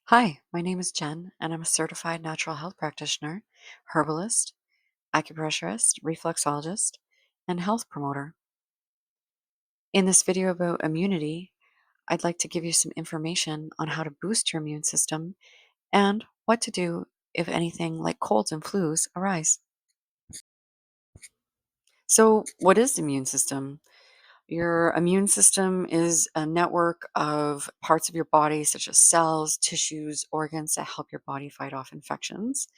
Hi, my name is Jen, and I'm a certified natural health practitioner, herbalist, acupressurist, reflexologist, and health promoter. In this video about immunity, I'd like to give you some information on how to boost your immune system and what to do if anything like colds and flus arise. So, what is the immune system? Your immune system is a network of parts of your body, such as cells, tissues, organs that help your body fight off infections.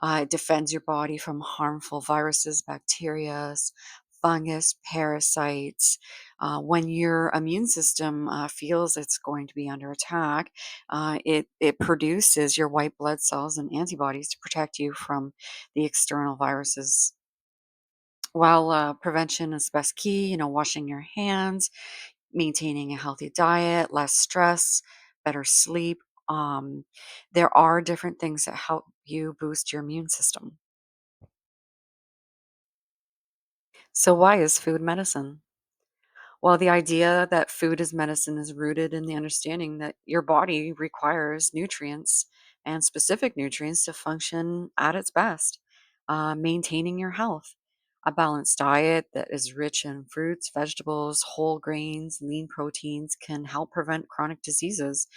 It defends your body from harmful viruses, bacteria, fungus, parasites. When your immune system feels it's going to be under attack, it produces your white blood cells and antibodies to protect you from the external viruses. While prevention is best key, washing your hands, maintaining a healthy diet, less stress, better sleep. Um, there are different things that help you boost your immune system. So, why is food medicine? Well, the idea that food is medicine is rooted in the understanding that your body requires nutrients and specific nutrients to function at its best, maintaining your health. A balanced diet that is rich in fruits, vegetables, whole grains, lean proteins can help prevent chronic diseases.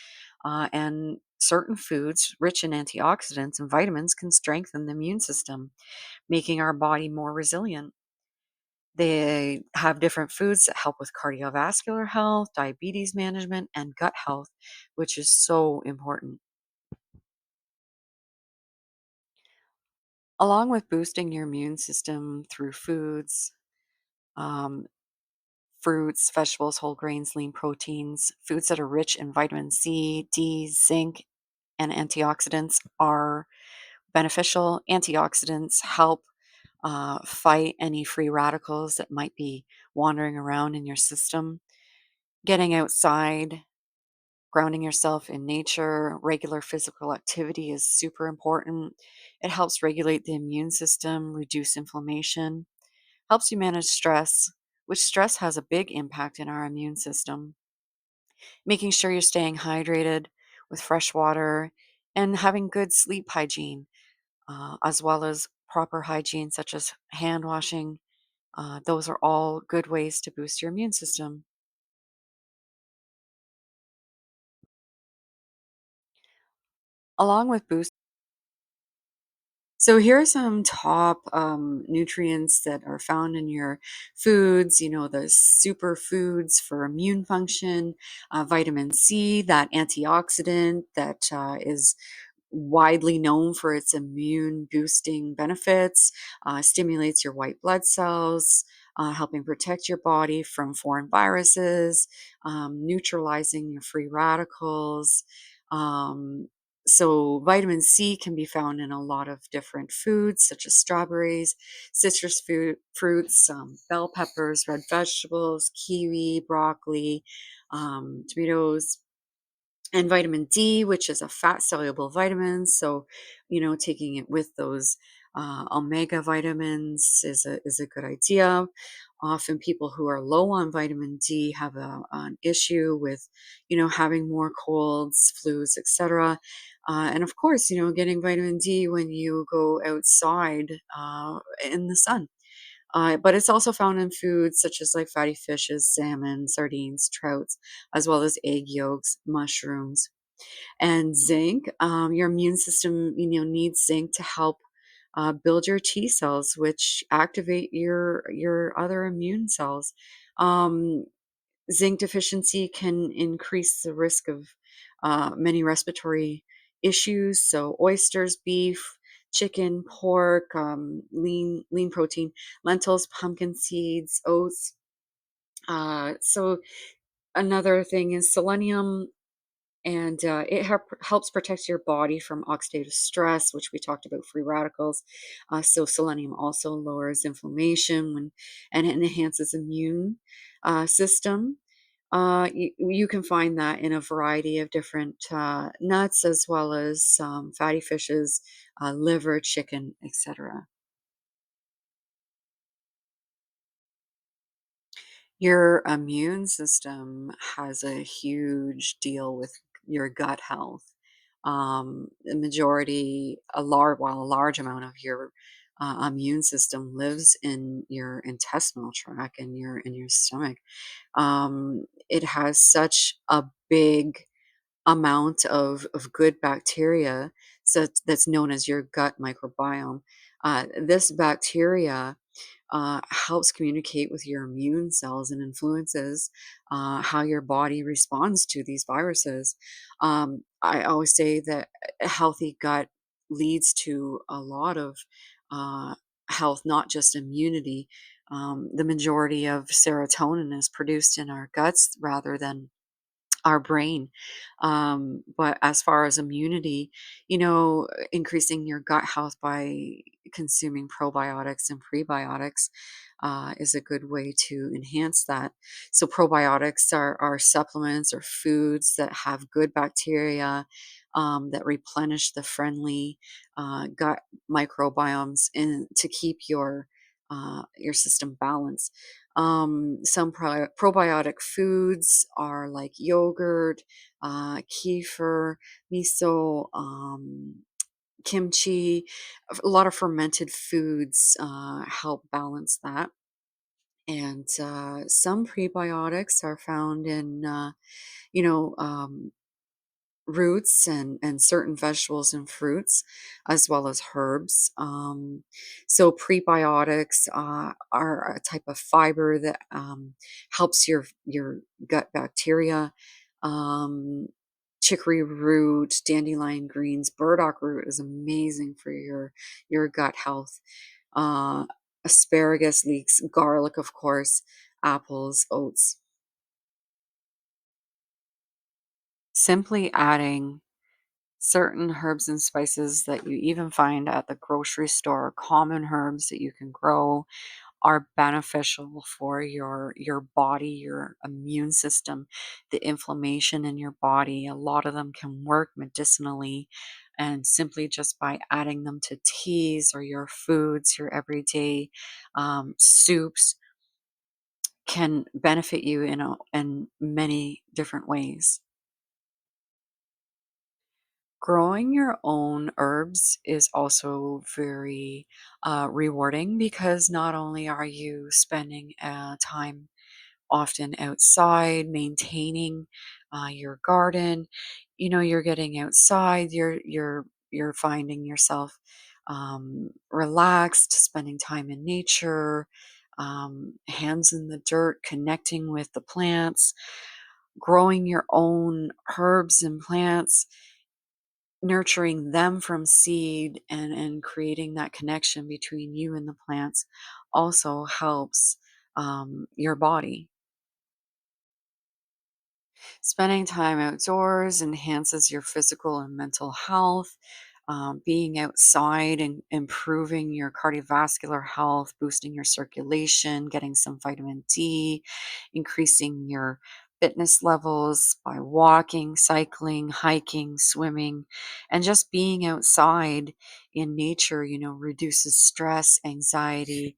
And certain foods rich in antioxidants and vitamins can strengthen the immune system, making our body more resilient. They have different foods that help with cardiovascular health, diabetes management, and gut health, which is so important. Along with boosting your immune system through foods, um, fruits, vegetables, whole grains, lean proteins, foods that are rich in vitamin C, D, zinc, and antioxidants are beneficial. Antioxidants help fight any free radicals that might be wandering around in your system. Getting outside, grounding yourself in nature, regular physical activity is super important. It helps regulate the immune system, reduce inflammation, helps you manage stress, which stress has a big impact in our immune system. Making sure you're staying hydrated with fresh water and having good sleep hygiene, as well as proper hygiene, such as hand washing. Those are all good ways to boost your immune system. Along with boost So here are some top nutrients that are found in your foods. The superfoods for immune function, vitamin C, that antioxidant that is widely known for its immune boosting benefits, stimulates your white blood cells, helping protect your body from foreign viruses, neutralizing your free radicals. Um, so, vitamin C can be found in a lot of different foods, such as strawberries, fruits, bell peppers, red vegetables, kiwi, broccoli, tomatoes, and vitamin D, which is a fat soluble vitamin. So, taking it with those omega vitamins is a good idea. Often, people who are low on vitamin D have an issue with, having more colds, flus, etc. And of course, getting vitamin D when you go outside in the sun. But it's also found in foods such as like fatty fishes, salmon, sardines, trouts, as well as egg yolks, mushrooms, and zinc. Your immune system, needs zinc to help build your T cells, which activate your other immune cells. Um, Zinc deficiency can increase the risk of many respiratory issues. So oysters, beef, chicken, pork, lean protein, lentils, pumpkin seeds, oats. So another thing is selenium, and it helps protect your body from oxidative stress, which we talked about, free radicals. So selenium also lowers inflammation and it enhances immune system. You can find that in a variety of different nuts, as well as fatty fishes, liver, chicken, etc. Your immune system has a huge deal with your gut health. The majority, a large amount of your immune system lives in your intestinal tract and your stomach. It has such a big amount of good bacteria, so that's known as your gut microbiome. This bacteria helps communicate with your immune cells and influences how your body responds to these viruses. I always say that a healthy gut leads to a lot of uh, health, not just immunity. The majority of serotonin is produced in our guts rather than our brain. But as far as immunity, increasing your gut health by consuming probiotics and prebiotics is a good way to enhance that. So, probiotics are supplements or foods that have good bacteria that replenish the friendly gut microbiomes and to keep your system balanced. Some probiotic foods are like yogurt, kefir, miso, kimchi. A lot of fermented foods help balance that. And some prebiotics are found in, you know, um, roots and certain vegetables and fruits, as well as herbs. So prebiotics are a type of fiber that helps your gut bacteria. Um, Chicory root, dandelion greens, burdock root is amazing for your gut health. Uh, Asparagus, leeks, garlic, of course, apples, oats. Simply adding certain herbs and spices that you even find at the grocery store, common herbs that you can grow, are beneficial for your body, your immune system, the inflammation in your body. A lot of them can work medicinally, and simply just by adding them to teas or your foods, your everyday soups, can benefit you in many different ways. Growing your own herbs is also very rewarding because not only are you spending time often outside maintaining your garden, you're getting outside, you're finding yourself relaxed, spending time in nature, hands in the dirt, connecting with the plants, growing your own herbs and plants, nurturing them from seed and creating that connection between you and the plants also helps your body. Spending time outdoors enhances your physical and mental health. Being outside and improving your cardiovascular health, boosting your circulation, getting some vitamin D, increasing your fitness levels by walking, cycling, hiking, swimming, and just being outside in nature, reduces stress, anxiety,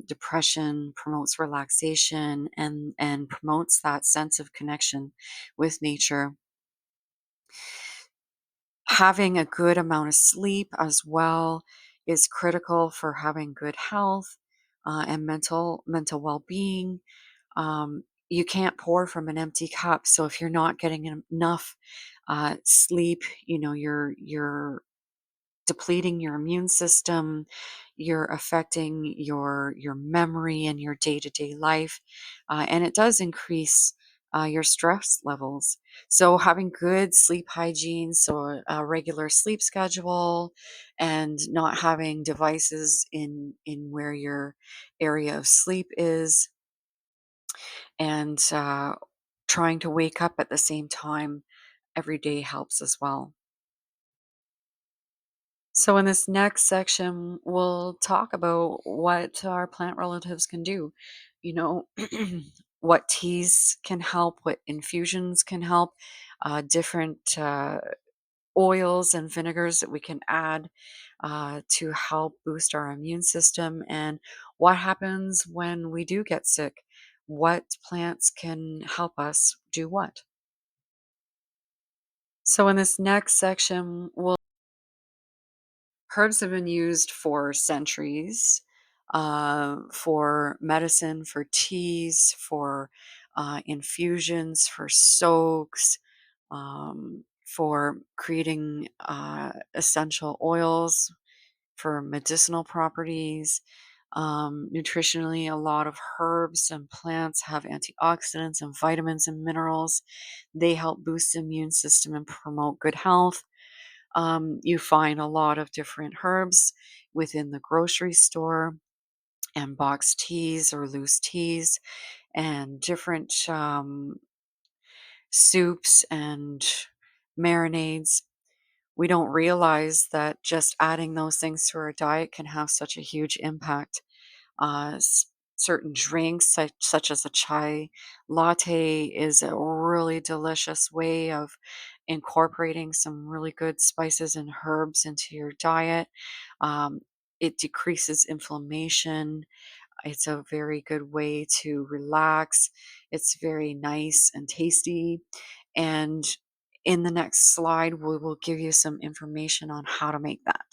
depression, promotes relaxation, and promotes that sense of connection with nature. Having a good amount of sleep as well is critical for having good health and mental well-being. You can't pour from an empty cup, so if you're not getting enough sleep, you're depleting your immune system, you're affecting your memory and your day-to-day life, and it does increase your stress levels. So having good sleep hygiene, so a regular sleep schedule, and not having devices in where your area of sleep is, and trying to wake up at the same time every day helps as well. So, in this next section, we'll talk about what our plant relatives can do. You know, what teas can help, what infusions can help, different oils and vinegars that we can add to help boost our immune system, and what happens when we do get sick. What plants can help us do what? So in this next section, herbs have been used for centuries, for medicine, for teas, for infusions, for soaks, for creating essential oils, for medicinal properties. Nutritionally, a lot of herbs and plants have antioxidants and vitamins and minerals. They help boost the immune system and promote good health. You find a lot of different herbs within the grocery store and boxed teas or loose teas and different soups and marinades. We don't realize that just adding those things to our diet can have such a huge impact. uh, s- Certain drinks, such as a chai latte, is a really delicious way of incorporating some really good spices and herbs into your diet. Um, it decreases inflammation. It's a very good way to relax. It's very nice and tasty. And in the next slide, we will give you some information on how to make that.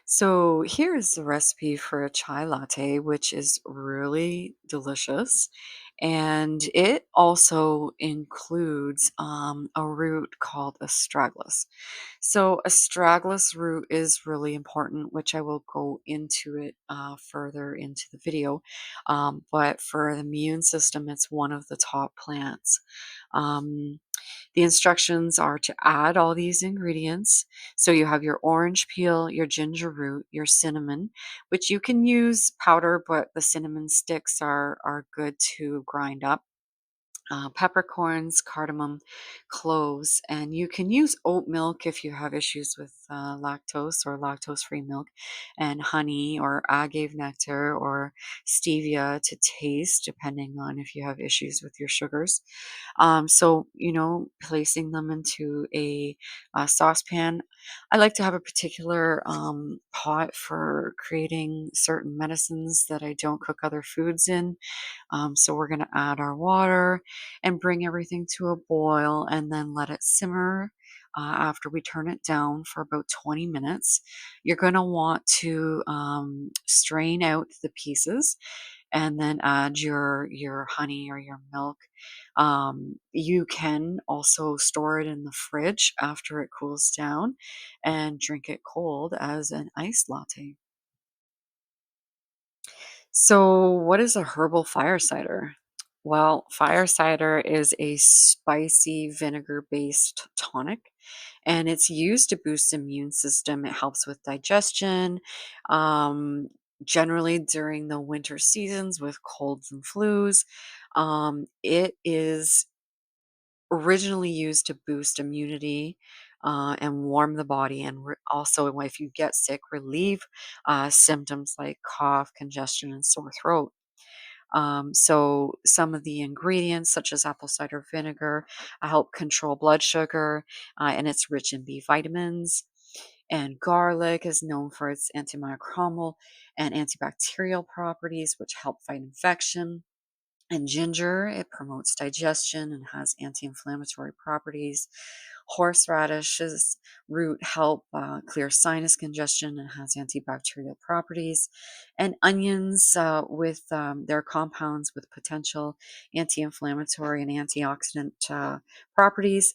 So here is the recipe for a chai latte, which is really delicious. And it also includes a root called astragalus. So astragalus root is really important, which I will go into it further into the video. But for the immune system, it's one of the top plants. Um, the instructions are to add all these ingredients. So you have your orange peel, your ginger root, your cinnamon, which you can use powder, but the cinnamon sticks are good to grind up. Peppercorns, cardamom, cloves, and you can use oat milk if you have issues with lactose or lactose free milk, and honey or agave nectar or stevia to taste, depending on if you have issues with your sugars. Placing them into a saucepan. I like to have a particular pot for creating certain medicines that I don't cook other foods in. So we're going to add our water and bring everything to a boil and then let it simmer. After we turn it down for about 20 minutes, you're going to want to strain out the pieces and then add your honey or your milk. You can also store it in the fridge after it cools down and drink it cold as an iced latte. So, what is a herbal fire cider? Well, fire cider is a spicy vinegar based tonic and it's used to boost the immune system. It helps with digestion, um, generally during the winter seasons with colds and flus. It is originally used to boost immunity and warm the body, and also, if you get sick, relieve symptoms like cough, congestion, and sore throat. So some of the ingredients, such as apple cider vinegar, help control blood sugar, and it's rich in B vitamins. And garlic is known for its antimicrobial and antibacterial properties, which help fight infection. And ginger, it promotes digestion and has anti-inflammatory properties. Horseradish's root help clear sinus congestion and has antibacterial properties. And onions, with their compounds with potential anti-inflammatory and antioxidant properties.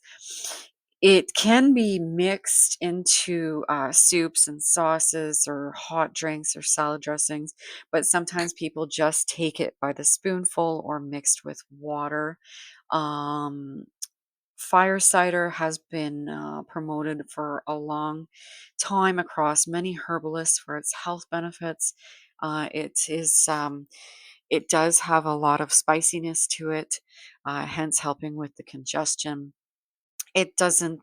It can be mixed into soups and sauces or hot drinks or salad dressings, but sometimes people just take it by the spoonful or mixed with water. Um, Fire cider has been promoted for a long time across many herbalists for its health benefits. It does have a lot of spiciness to it, hence helping with the congestion. It doesn't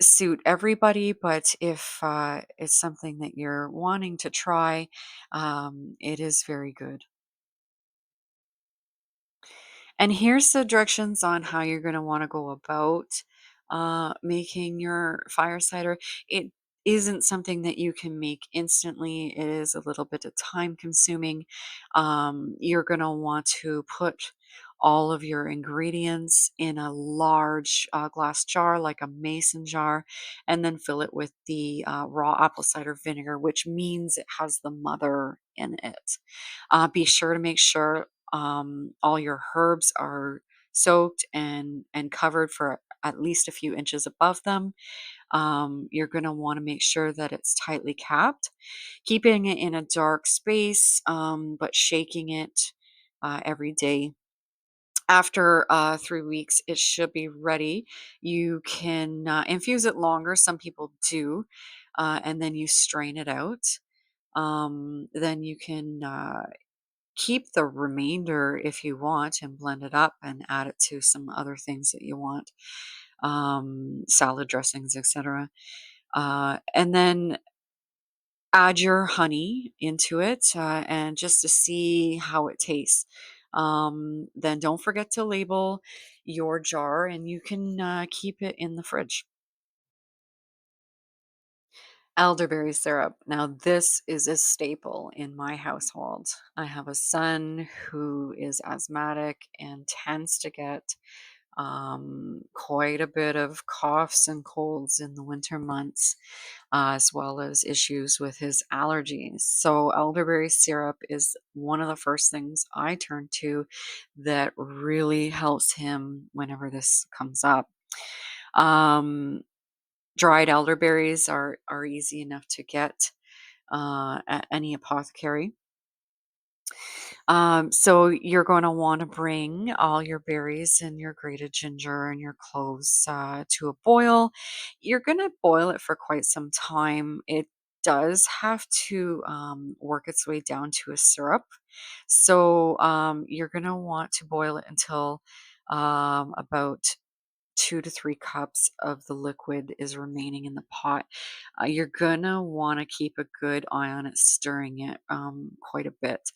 suit everybody, but if it's something that you're wanting to try, it is very good. And here's the directions on how you're going to want to go about making your fire cider. It isn't something that you can make instantly. It is a little bit of time consuming. You're going to want to put all of your ingredients in a large glass jar, like a mason jar, and then fill it with the raw apple cider vinegar, which means it has the mother in it. Be sure to make sure all your herbs are soaked and covered for at least a few inches above them. You're going to want to make sure that it's tightly capped, keeping it in a dark space, but shaking it every day. After 3 weeks, it should be ready. You can infuse it longer. Some people do, and then you strain it out. Then you can keep the remainder if you want and blend it up and add it to some other things that you want, salad dressings, etc. And then add your honey into it, and just to see how it tastes. Then don't forget to label your jar, and you can keep it in the fridge. Elderberry syrup. Now, this is a staple in my household. I have a son who is asthmatic and tends to get quite a bit of coughs and colds in the winter months, as well as issues with his allergies. So, elderberry syrup is one of the first things I turn to that really helps him whenever this comes up. Um, Dried elderberries are easy enough to get at any apothecary. So you're going to want to bring all your berries and your grated ginger and your cloves to a boil. You're going to boil it for quite some time. It does have to work its way down to a syrup. So you're going to want to boil it until about 2 to 3 cups of the liquid is remaining in the pot. You're gonna want to keep a good eye on it, stirring it quite a bit.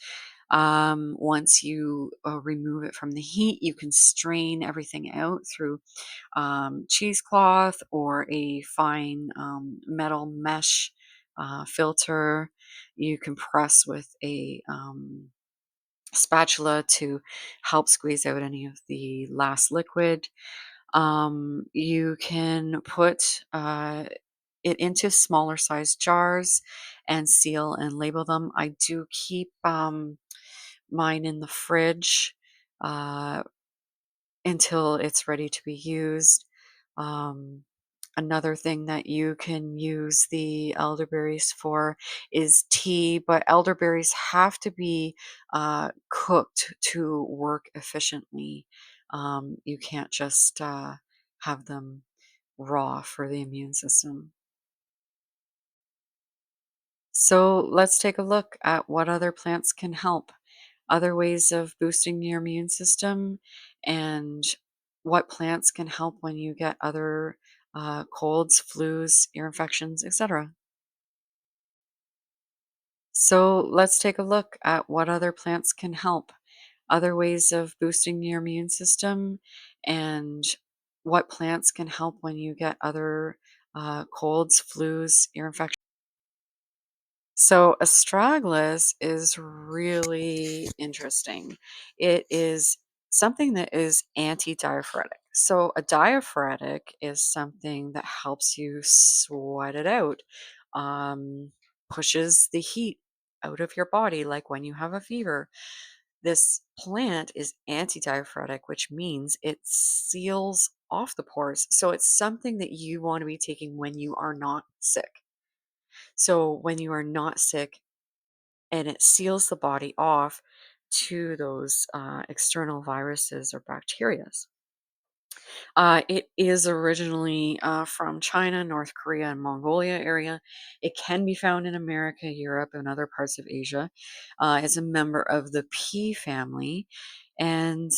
Once you remove it from the heat, you can strain everything out through cheesecloth or a fine metal mesh filter. You can press with a spatula to help squeeze out any of the last liquid. You can put it into smaller sized jars and seal and label them. I do keep mine in the fridge uh, until it's ready to be used. Um, Another thing that you can use the elderberries for is tea, but elderberries have to be cooked to work efficiently. You can't just have them raw for the immune system. So let's take a look at what other plants can help, other ways of boosting your immune system, and what plants can help when you get other colds, flus, ear infections, etc. So let's take a look at what other plants can help, other ways of boosting your immune system, and what plants can help when you get other colds, flus, ear infections. So astragalus is really interesting. It is something that is anti-diaphoretic. So a diaphoretic is something that helps you sweat it out, um, pushes the heat out of your body, like when you have a fever. This plant is anti-diaphoretic, which means it seals off the pores. So it's something that you want to be taking when you are not sick. So when you are not sick, and it seals the body off to those external viruses or bacterias. It is originally from China, North Korea, and Mongolia area. It can be found in America, Europe, and other parts of Asia. It's a member of the pea family, and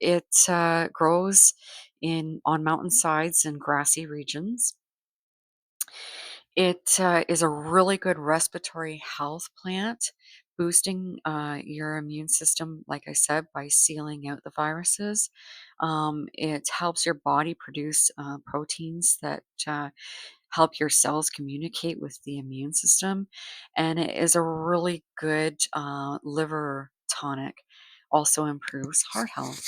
it grows in on mountainsides and grassy regions. It is a really good respiratory health plant, boosting your immune system, like I said, by sealing out the viruses. It helps your body produce proteins that help your cells communicate with the immune system. And it is a really good liver tonic. also improves heart health.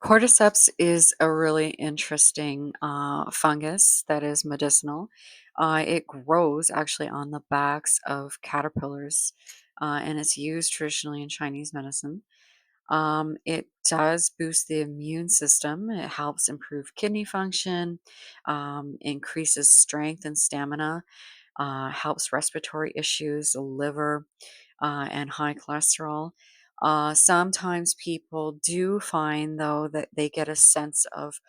Cordyceps is a really interesting fungus that is medicinal. It grows actually on the backs of caterpillars, and it's used traditionally in Chinese medicine. It does boost the immune system. It helps improve kidney function, increases strength and stamina, helps respiratory issues, the liver, and high cholesterol. Sometimes people do find, though, that they get a sense of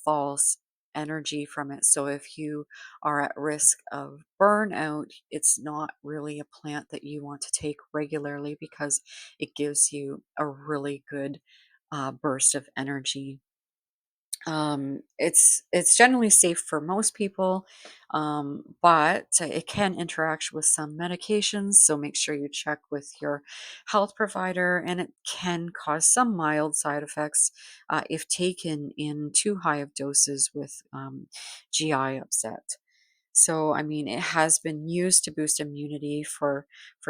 false energy from it. So if you are at risk of burnout, it's not really a plant that you want to take regularly because it gives you a really good burst of energy. It's generally safe for most people, but it can interact with some medications. So make sure you check with your health provider, and it can cause some mild side effects if taken in too high of doses with GI upset. So, I mean, it has been used to boost immunity for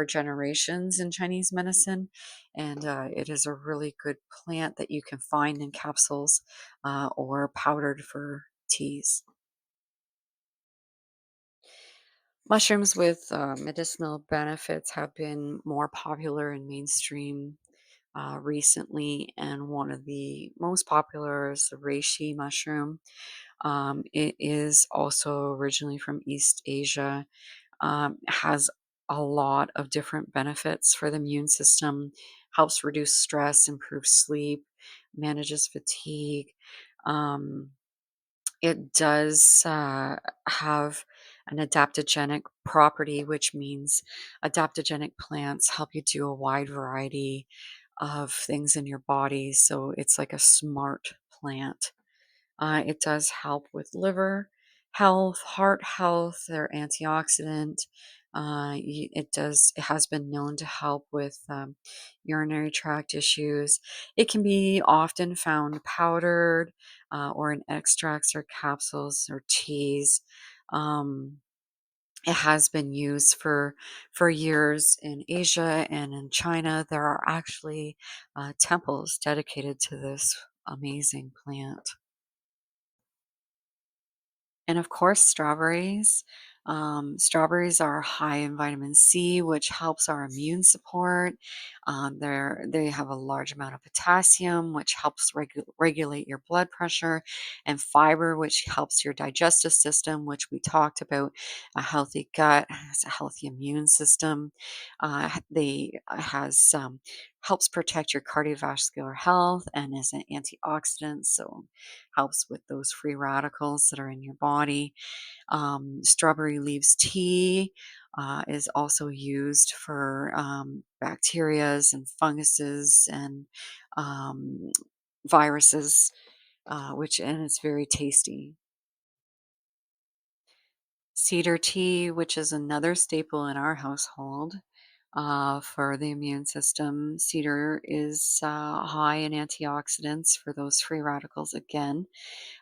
generations in Chinese medicine, and it is a really good plant that you can find in capsules or powdered for teas. Mushrooms with medicinal benefits have been more popular in mainstream recently, and one of the most popular is the reishi mushroom. It is also originally from East Asia, has a lot of different benefits for the immune system, helps reduce stress, improve sleep, manages fatigue. Um, it does have an adaptogenic property, which means adaptogenic plants help you do a wide variety of things in your body. So it's like a smart plant. It does help with liver health, heart health. They're antioxidant. It has been known to help with urinary tract issues. It can be often found powdered or in extracts or capsules or teas. Um, it has been used for years in Asia and in China. There are actually temples dedicated to this amazing plant. And of course, strawberries. Strawberries are high in vitamin C, which helps our immune support. They have a large amount of potassium, which helps regulate your blood pressure, and fiber, which helps your digestive system, which we talked about. A healthy gut has a healthy immune system. They has helps protect your cardiovascular health and is an antioxidant, so helps with those free radicals that are in your body. Strawberry leaves tea is also used for bacterias and funguses and um, viruses, which and it's very tasty. Cedar tea, which is another staple in our household for the immune system. Cedar is high in antioxidants for those free radicals again.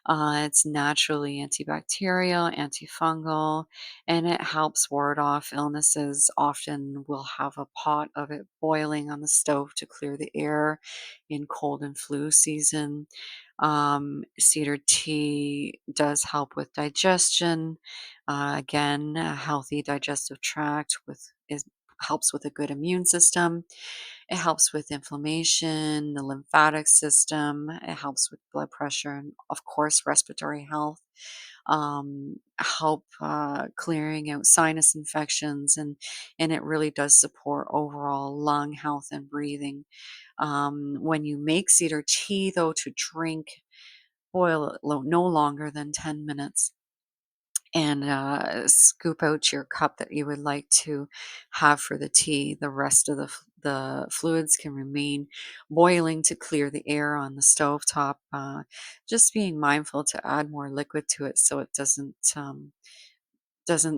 It's naturally antibacterial, antifungal, and it helps ward off illnesses. Often we'll have a pot of it boiling on the stove to clear the air in cold and flu season. Cedar tea does help with digestion. Again, a healthy digestive tract helps with a good immune system. It helps with inflammation, the lymphatic system. It helps with blood pressure and, of course, respiratory health. Help clearing out sinus infections, and it really does support overall lung health and breathing. When you make cedar tea, though, to drink, boil it no longer than 10 minutes and scoop out your cup that you would like to have for the tea. The rest of the fluids can remain boiling to clear the air on the stove top. Just being mindful to add more liquid to it so it doesn't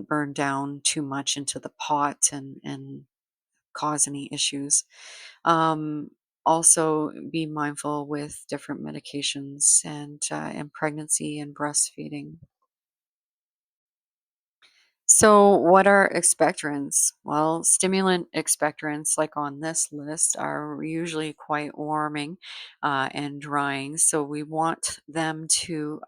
burn down too much into the pot and cause any issues. Um, Also, be mindful with different medications and pregnancy and breastfeeding. So, what are expectorants? Well, stimulant expectorants, like on this list, are usually quite warming and drying. So, we want them to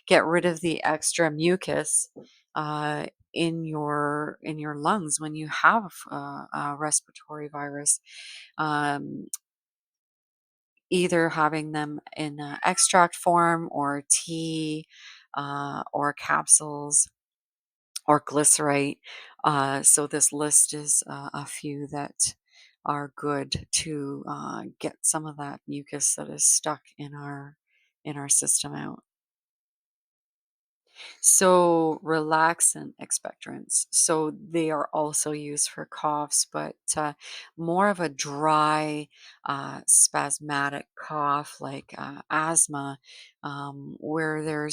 get rid of the extra mucus uh, in your lungs when you have a respiratory virus. Um, Either having them in extract form or tea or capsules or glycerite. So this list is a few that are good to get some of that mucus that is stuck in our system out. So relaxant expectorants. So they are also used for coughs, but more of a dry, spasmodic cough like asthma, where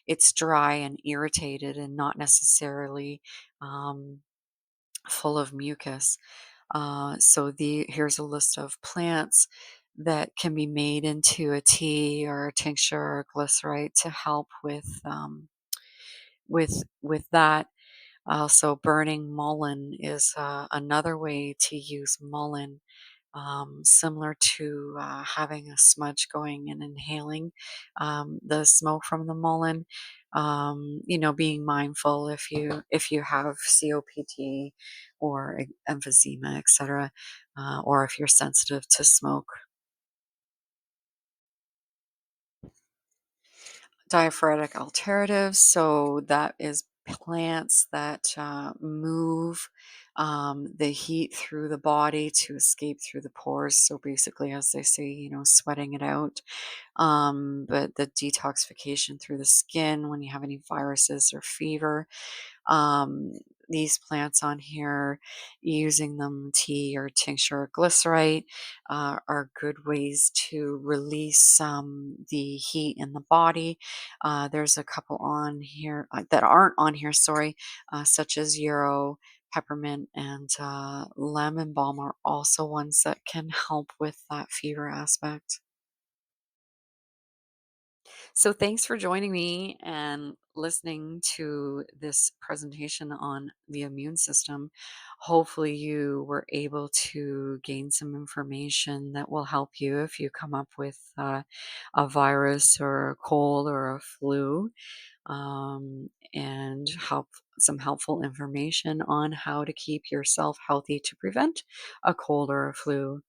it's dry and irritated and not necessarily um, full of mucus. So here's a list of plants that can be made into a tea or a tincture or glycerite to help with that. Also, burning mullein is another way to use mullein, similar to having a smudge going and inhaling the smoke from the mullein. Being mindful if you have COPD or emphysema, etc., or if you're sensitive to smoke. Diaphoretic alternatives, so that is plants that move the heat through the body to escape through the pores. So basically, as they say, sweating it out. But the detoxification through the skin when you have any viruses or fever. um, these plants on here, using them tea or tincture or glycerite, are good ways to release the heat in the body. There's a couple on here that aren't on here, sorry, such as yarrow, peppermint, and lemon balm are also ones that can help with that fever aspect. So, thanks for joining me and listening to this presentation on the immune system. Hopefully, you were able to gain some information that will help you if you come up with a virus or a cold or a flu, and some helpful information on how to keep yourself healthy to prevent a cold or a flu.